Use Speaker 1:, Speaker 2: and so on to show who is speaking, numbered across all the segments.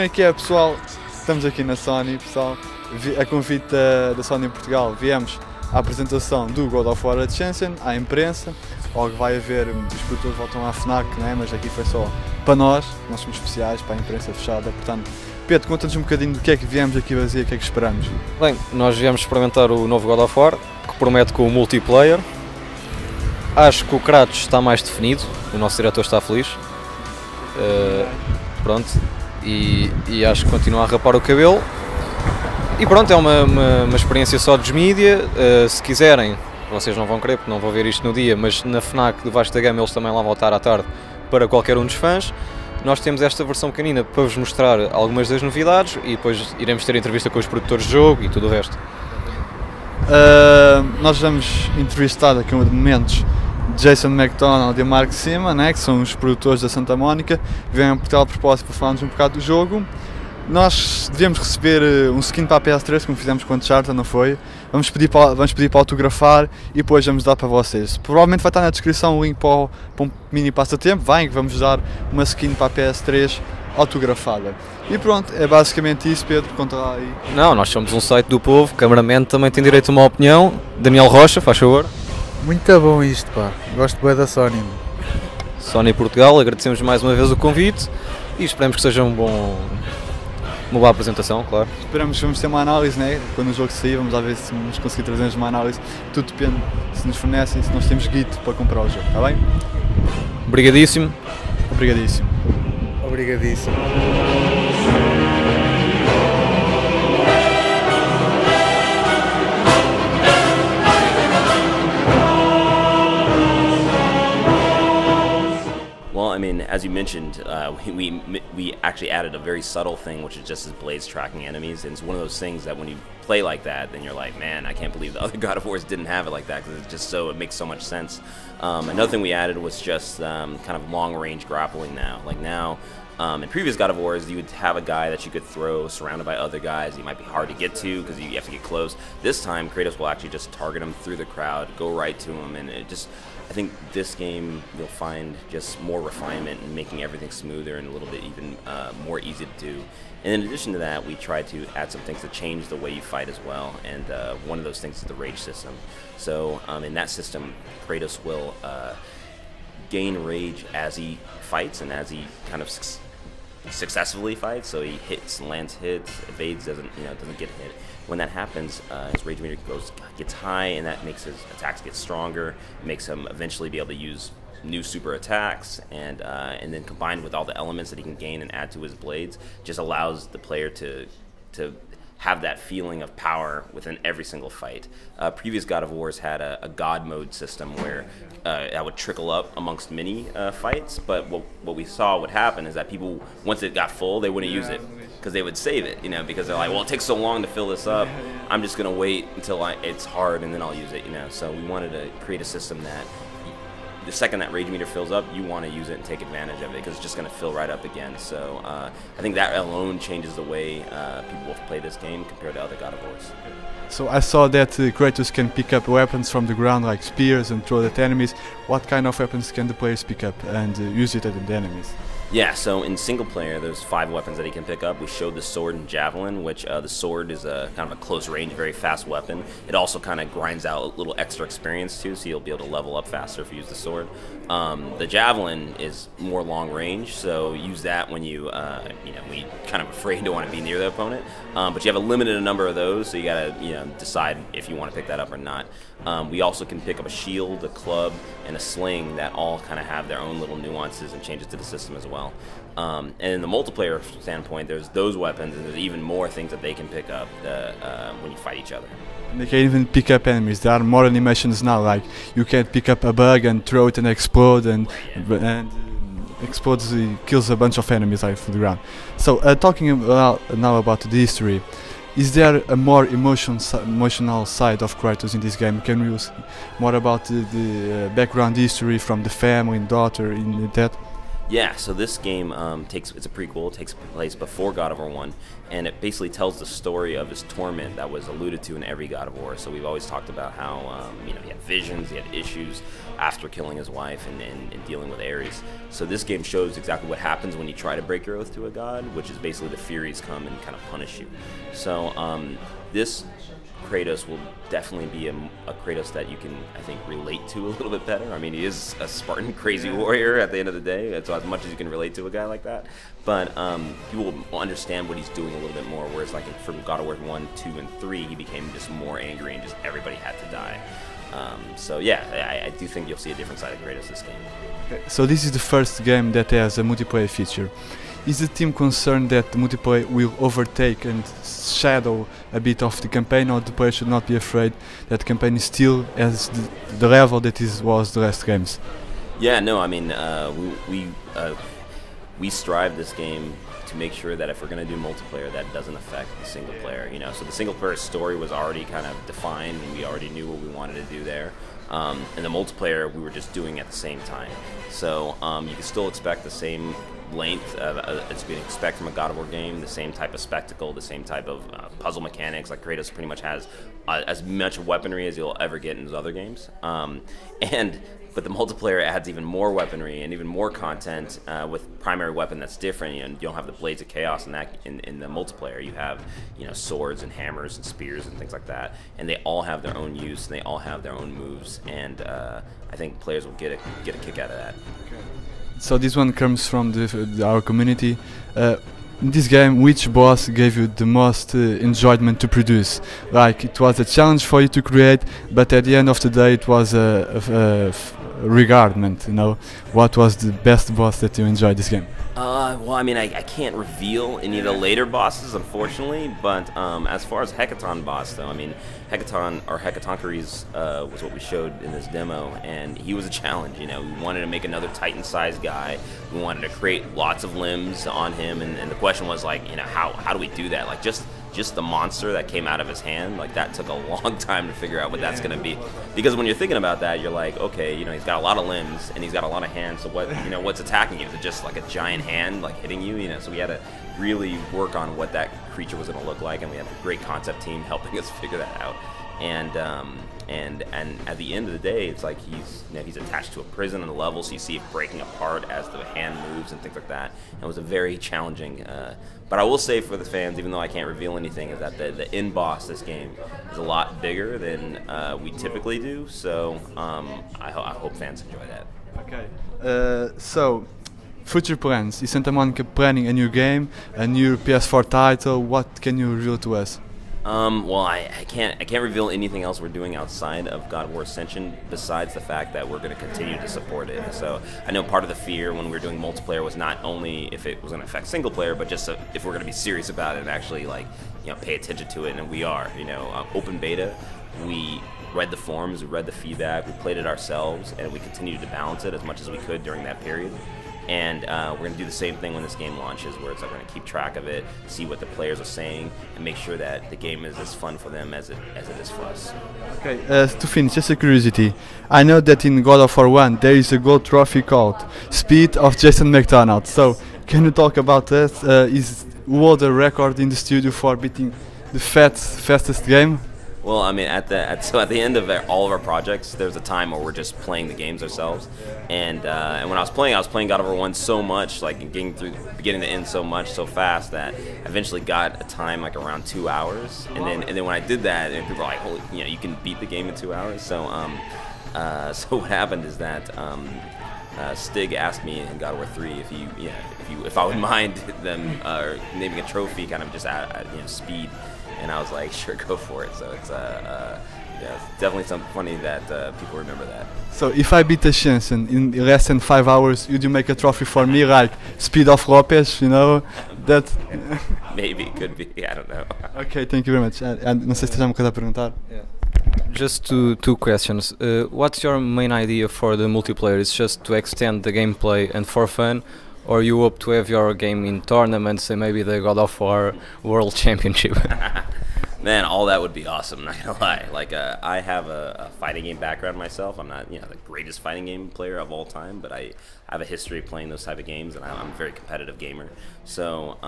Speaker 1: é que é, pessoal? Estamos aqui na Sony, pessoal, a convite da Sony em Portugal. Viemos à apresentação do God of War Ascension, à imprensa. Logo vai haver, os produtores voltam à FNAC, né? Mas aqui foi só para nós somos especiais, para a imprensa fechada. Portanto, Pedro, conta-nos um bocadinho do que é que viemos aqui fazer, o que é que esperamos.
Speaker 2: Bem, nós viemos experimentar o novo God of War, que promete com o multiplayer. Acho que o Kratos está mais definido, o nosso diretor está feliz. Pronto, e acho que continua a rapar o cabelo. E pronto, é uma experiência só dos mídia. Se quiserem, vocês não vão querer porque não vão ver isto no dia, mas na FNAC do Vasta Gama eles também lá vão estar à tarde para qualquer um dos fãs. Nós temos esta versão pequenina para vos mostrar algumas das novidades e depois iremos ter entrevista com os produtores de jogo e tudo o resto.
Speaker 1: Nós vamos entrevistar aqui de momentos Jason McDonald e Mark Sima, né, que são os produtores da Santa Mónica, vêm a Portugal a propósito para falarmos um bocado do jogo. Nós devemos receber um skin para a PS3, como fizemos com o Uncharted, não foi? Vamos pedir para autografar e depois vamos dar para vocês. Provavelmente vai estar na descrição o link para um mini passatempo, vamos dar uma skin para a PS3 autografada. E pronto, é basicamente isso, Pedro, conta lá aí.
Speaker 2: Não, nós somos um site do povo, o cameraman também tem direito a uma opinião. Daniel Rocha, faz favor.
Speaker 3: Muito bom isto, pá. Gosto bem da Sony.
Speaker 2: Sony Portugal, agradecemos mais uma vez o convite e esperamos que seja uma boa apresentação, claro.
Speaker 1: Esperamos que vamos ter uma análise, né? Quando o jogo sair, vamos lá ver se vamos conseguir trazer uma análise. Tudo depende se nos fornecem, se nós temos guito para comprar o jogo, está bem?
Speaker 2: Obrigadíssimo.
Speaker 1: Obrigadíssimo.
Speaker 3: Obrigadíssimo.
Speaker 4: Well, I mean, as you mentioned, we actually added a very subtle thing, which is just his blades tracking enemies. And it's one of those things that when you play like that, then you're like, man, I can't believe the other God of Wars didn't have it like that, because it makes so much sense. Another thing we added was just kind of long-range grappling now. Like now, in previous God of Wars, you would have a guy that you could throw surrounded by other guys. He might be hard to get to because you have to get close. This time, Kratos will actually just target him through the crowd, go right to him, and I think this game you'll find just more refinement and making everything smoother and a little bit even more easy to do. And in addition to that, we tried to add some things to change the way you fight as well. And one of those things is the rage system. So in that system, Kratos will gain rage as he fights and as he kind of successfully fights. So he lands hits, evades, doesn't get hit. When that happens, his rage meter gets high, and that makes his attacks get stronger. It makes him eventually be able to use new super attacks, and then combined with all the elements that he can gain and add to his blades, just allows the player to have that feeling of power within every single fight. Previous God of Wars had a God mode system where that would trickle up amongst many fights, but what we saw would happen is that people, once it got full, they wouldn't use it because they would save it, because they're like, well, it takes so long to fill this up, I'm just gonna wait until it's hard and then I'll use it, So we wanted to create a system that the second that rage meter fills up, you want to use it and take advantage of it because it's just going to fill right up again. So I think that alone changes the way people will play this game compared to other God of Wars.
Speaker 1: So I saw that Kratos can pick up weapons from the ground like spears and throw at enemies. What kind of weapons can the players pick up and use it at the enemies?
Speaker 4: Yeah, so in single player, there's 5 weapons that he can pick up. We showed the sword and javelin, which the sword is a kind of a close range, very fast weapon. It also kind of grinds out a little extra experience too, so you'll be able to level up faster if you use the sword. The javelin is more long range, so use that when you when you're kind of afraid to want to be near the opponent. But you have a limited number of those, so you gotta decide if you want to pick that up or not. We also can pick up a shield, a club, and a sling that all kind of have their own little nuances and changes to the system as well. And in the multiplayer standpoint, there's those weapons, and there's even more things that they can pick up when you fight each other.
Speaker 1: And they can even pick up enemies. There are more animations now, like you can pick up a bug and throw it and explode, and explodes, kills a bunch of enemies right from the ground. So talking now about the history, is there a more emotional side of Kratos in this game? Can we use more about the background history from the family and daughter in that?
Speaker 4: Yeah, so this game it's a prequel. It takes place before God of War 1, and it basically tells the story of his torment that was alluded to in every God of War. So we've always talked about how he had visions, he had issues after killing his wife and dealing with Ares. So this game shows exactly what happens when you try to break your oath to a god, which is basically the Furies come and kind of punish you. So this Kratos will definitely be a Kratos that you can, I think, relate to a little bit better. I mean, he is a Spartan crazy warrior at the end of the day, so as much as you can relate to a guy like that. But you will understand what he's doing a little bit more, whereas like from God of War 1, 2, and 3, he became just more angry and just everybody had to die. So yeah, I do think you'll see a different side of Kratos this game.
Speaker 1: Okay. So this is the first game that has a multiplayer feature. Is the team concerned that the multiplayer will overtake and shadow a bit of the campaign, or the player should not be afraid that the campaign is still at the level that was the last games?
Speaker 4: Yeah, no, I mean, we strive this game to make sure that if we're going to do multiplayer, that doesn't affect the single player. So the single player story was already kind of defined, and we already knew what we wanted to do there. And the multiplayer we were just doing at the same time. So you can still expect the same length as you can expect from a God of War game, the same type of spectacle, the same type of puzzle mechanics. Like Kratos pretty much has as much weaponry as you'll ever get in those other games. But the multiplayer adds even more weaponry and even more content with primary weapon that's different. You don't have the Blades of Chaos in the multiplayer. You have swords and hammers and spears and things like that, and they all have their own use and they all have their own moves. And I think players will get a kick out of that.
Speaker 1: Okay. So this one comes from our community. In this game, which boss gave you the most enjoyment to produce? Like, it was a challenge for you to create, but at the end of the day it was a regardment, What was the best boss that you enjoyed this game?
Speaker 4: Well, I mean, I can't reveal any of the later bosses, unfortunately, but as far as Hecaton boss, though, I mean, Hecaton, or Hecatoncheires, was what we showed in this demo, and he was a challenge. We wanted to make another Titan-sized guy. We wanted to create lots of limbs on him, and the question was, like, how do we do that? Like, just the monster that came out of his hand, like, that took a long time to figure out what that's going to be. Because when you're thinking about that, you're like, okay, he's got a lot of limbs and he's got a lot of hands, so what's attacking you? Is it just like a giant hand like hitting you? So we had to really work on what that creature was going to look like, and we have a great concept team helping us figure that out. And at the end of the day, it's like he's attached to a prison on the level, so you see it breaking apart as the hand moves and things like that. And it was a very challenging. But I will say for the fans, even though I can't reveal anything, is that the end boss this game is a lot bigger than we typically do. So I hope fans enjoy that.
Speaker 1: Okay. So, future plans. Is Santa Monica planning a new game, a new PS4 title? What can you reveal to us?
Speaker 4: Well, I can't reveal anything else we're doing outside of God of War Ascension, besides the fact that we're going to continue to support it. So I know part of the fear when we were doing multiplayer was not only if it was going to affect single player, but just if we're going to be serious about it and actually pay attention to it. And we are. Open beta. We read the forums, we read the feedback, we played it ourselves, and we continued to balance it as much as we could during that period. And we're going to do the same thing when this game launches, where it's like we're going to keep track of it, see what the players are saying, and make sure that the game is as fun for them as it is for us.
Speaker 1: Okay, to finish, just a curiosity. I know that in God of War 1 there is a gold trophy called Speed of Jason McDonald. So can you talk about that? Who hold the record in the studio for beating the fastest game?
Speaker 4: Well, I mean, at the end of all of our projects, there's a time where we're just playing the games ourselves. And when I was playing God of War 1 so much, like getting through beginning to end so much, so fast, that I eventually got a time like around 2 hours. And then when I did that, and people were like, "Holy, you can beat the game in 2 hours." So so what happened is that Stig asked me in God of War 3 if I would mind them naming a trophy, kind of just at speed. And I was like, sure, go for it. So it's it's definitely something funny that people remember that. So if I beat Ascension in less than 5 hours, would you make a trophy for me, like Speed of Lopez, that? Maybe, could be, I don't know. Okay, thank you very much. Não sei se tem alguma coisa a perguntar.
Speaker 2: Just two questions. What's your main idea for the multiplayer? Is just to extend the gameplay and for fun? Or you hope to have your game in tournaments and maybe the God of War World Championship?
Speaker 4: Man, all that would be awesome, not gonna lie. Like, I have a fighting game background myself. I'm not, the greatest fighting game player of all time, but I have a history of playing those type of games, and I'm a very competitive gamer. So,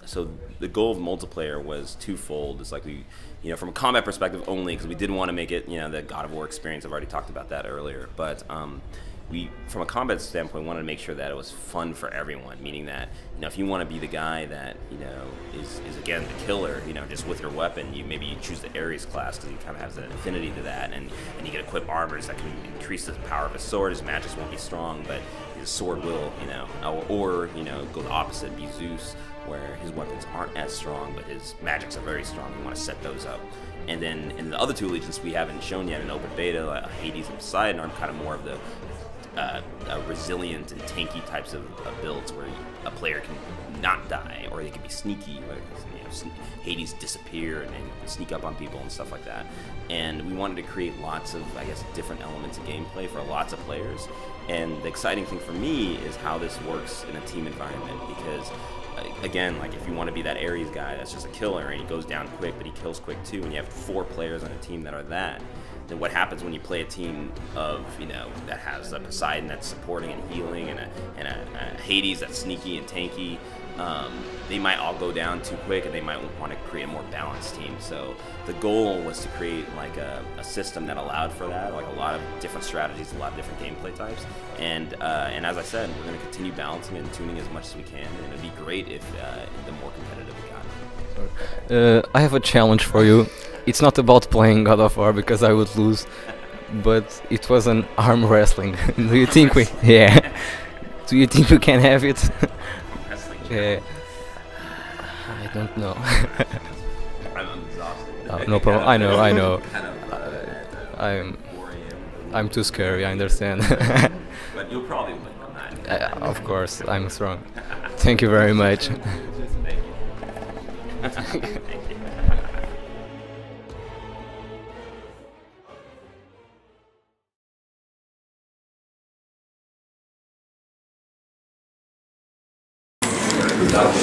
Speaker 4: so the goal of multiplayer was twofold. It's like from a combat perspective only, because we didn't want to make it, the God of War experience. I've already talked about that earlier, but we, from a combat standpoint, wanted to make sure that it was fun for everyone, meaning that, if you want to be the guy that, is again the killer, just with your weapon, maybe you choose the Ares class because he kind of has an affinity to that, and you get equip armors that can increase the power of his sword. His magics won't be strong, but his sword will, or go the opposite, be Zeus, where his weapons aren't as strong, but his magics are very strong. You want to set those up. And then in the other two allegiance we haven't shown yet in open beta, like Hades and Poseidon are kind of more of the resilient and tanky types of builds where a player can not die, or they can be sneaky, where Hades disappear and sneak up on people and stuff like that. And we wanted to create lots of, different elements of gameplay for lots of players. And the exciting thing for me is how this works in a team environment, because again, like if you want to be that Ares guy that's just a killer and he goes down quick but he kills quick too, and you have 4 players on a team that are that, then what happens when you play a team of, that has a Poseidon that's supporting and healing, and a Hades that's sneaky and tanky? They might all go down too quick, and they might want to create a more balanced team. So the goal was to create like a system that allowed for that, like a lot of different strategies, a lot of different gameplay types. And as I said, we're going to continue balancing and tuning as much as we can, and it'd be great if the more competitive we got.
Speaker 2: I have a challenge for you. It's not about playing God of War, because I would lose, but it was an arm wrestling. Do you think we? Yeah. Do you think we can have it? Yeah. I don't know.
Speaker 4: I'm exhausted.
Speaker 2: No problem. I know. I'm too scary. I understand.
Speaker 4: But you'll probably win on that.
Speaker 2: Of course, I'm strong. Thank you very much.
Speaker 4: Thank you.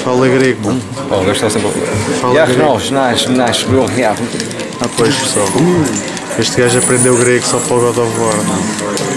Speaker 3: Fala grego, mano.
Speaker 2: Oh, eu estou sempre a
Speaker 3: Fala
Speaker 2: Ja,
Speaker 3: grego.
Speaker 2: genau, ja.
Speaker 3: Ah, pois pessoal. Este gajo aprendeu grego só para o God of War, mano.